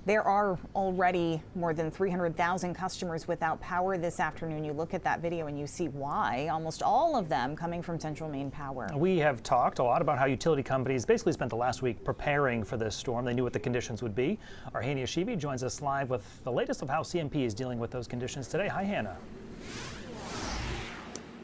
There are already more than 300,000 customers without power this afternoon. You look at that video and you see why. Almost all of them coming from Central Maine Power. We have talked a lot about how utility companies basically spent the last week preparing for this storm. They knew what the conditions would be. Our Hannah Yashibi joins us live with the latest of how CMP is dealing with those conditions today. Hi, Hannah.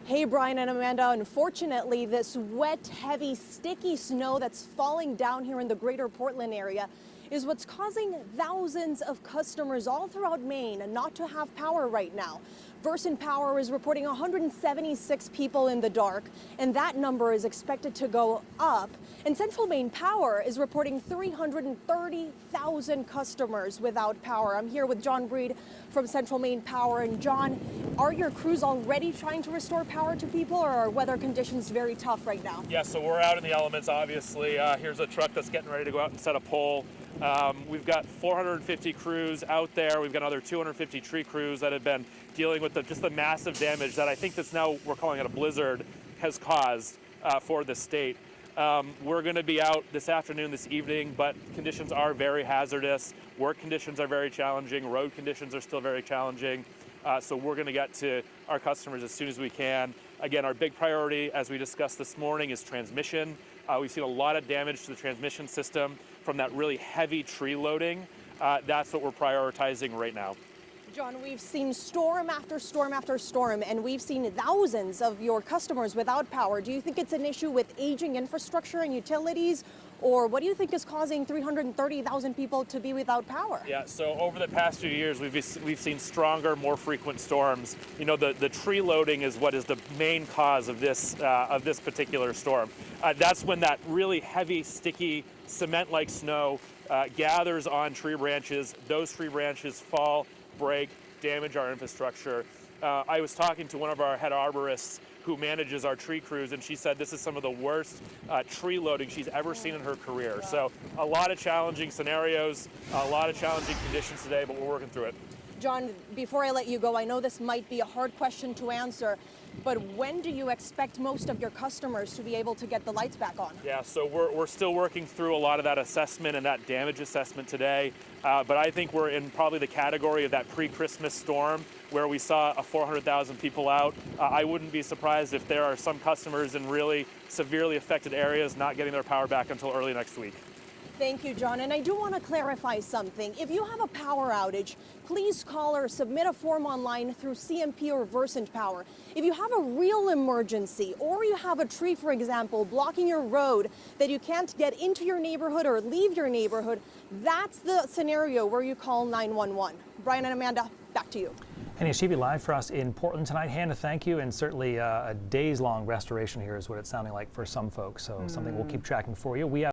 Hey, Brian and Amanda. Unfortunately, this wet, heavy, sticky snow that's falling down here in the greater Portland area is what's causing thousands of customers all throughout Maine not to have power right now. Versant Power is reporting 176 people in the dark, and that number is expected to go up. And Central Maine Power is reporting 330,000 customers without power. I'm here with Jon Breed from Central Maine Power. And John, are your crews already trying to restore power to people, or are weather conditions very tough right now? Yeah, so we're out in the elements, obviously. Here's a truck that's getting ready to go out and set a pole. We've got 450 crews out there. We've got another 250 tree crews that have been dealing with just the massive damage that I think that's now, we're calling it a blizzard, has caused for the state. We're going to be out this afternoon, this evening, but conditions are very hazardous. Work conditions are very challenging. Road conditions are still very challenging. So we're going to get to our customers as soon as we can. Again, our big priority, as we discussed this morning, is transmission. We've seen a lot of damage to the transmission system from that really heavy tree loading. That's what we're prioritizing right now. John, we've seen storm after storm after storm, and we've seen thousands of your customers without power. Do you think it's an issue with aging infrastructure and utilities, or what do you think is causing 330,000 people to be without power? Yeah, so over the past few years, we've seen stronger, more frequent storms. You know, the tree loading is what is the main cause of this particular storm. That's when that really heavy, sticky, cement-like snow gathers on tree branches. Those tree branches fall, break, damage our infrastructure. I was talking to one of our head arborists who manages our tree crews, and she said this is some of the worst tree loading she's ever seen in her career. So a lot of challenging scenarios, a lot of challenging conditions today, but we're working through it. John, before I let you go, I know this might be a hard question to answer, but when do you expect most of your customers to be able to get the lights back on? Yeah, so we're still working through a lot of that assessment and that damage assessment today, but I think we're in probably the category of that pre-Christmas storm where we saw 400,000 people out. I wouldn't be surprised if there are some customers in really severely affected areas not getting their power back until early next week. Thank you, John. And I do want to clarify something. If you have a power outage, please call or submit a form online through CMP or Versant Power. If you have a real emergency, or you have a tree, for example, blocking your road that you can't get into your neighborhood or leave your neighborhood, that's the scenario where you call 911. Brian and Amanda, back to you. Hannah Yashibi live for us in Portland tonight. Hannah, thank you, and certainly a days-long restoration here is what it's sounding like for some folks, so something we'll keep tracking for you. We have